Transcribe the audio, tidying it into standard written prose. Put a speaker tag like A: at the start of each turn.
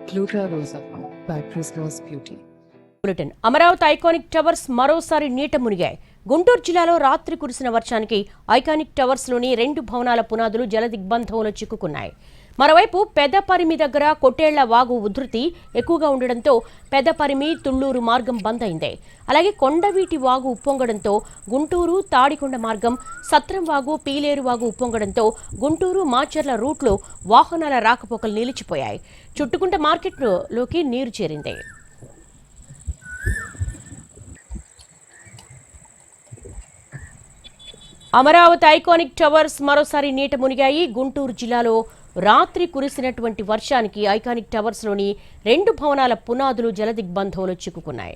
A: Gluta Rosa by Prisma's Beauty.
B: Bulletin. Amaravati iconic towers మరోసారి నీట మునిగాయి. గుంటూరు జిల్లాలో రాత్రి కురిసిన వర్షానికి ఐకానిక్ టవర్స్ లోని 2 భవనాల పునాదులు జలదిగ్బంధంలో చిక్కుకున్నాయి. మరోవైపు పెదపరిమి దగ్గర కొట్టేళ్ల వాగు ఉధృతి ఎక్కువగా ఉండడంతో పెదపరిమి తుళ్లూరు మార్గం బంద్ అయింది. అలాగే కొండవీటి వాగు ఉప్పొంగడంతో గుంటూరు తాడికొండ మార్గం, సత్రం వాగు, పీలేరు వాగు ఉప్పొంగడంతో గుంటూరు మాచర్ల రూట్లో వాహనాల రాకపోకలు నిలిచిపోయాయి. చుట్టుకుంట మార్కెట్లోకి నీరు చేరింది. అమరావతి ఐకానిక్ టవర్స్ మరోసారి నీట మునిగాయి. గుంటూరు జిల్లాలో రాత్రి కురిసినటువంటి వర్షానికి ఐకానిక్ టవర్స్ లోని 2 భవనాల పునాదులు జలదిగ్బంధంలో చిక్కుకున్నాయి.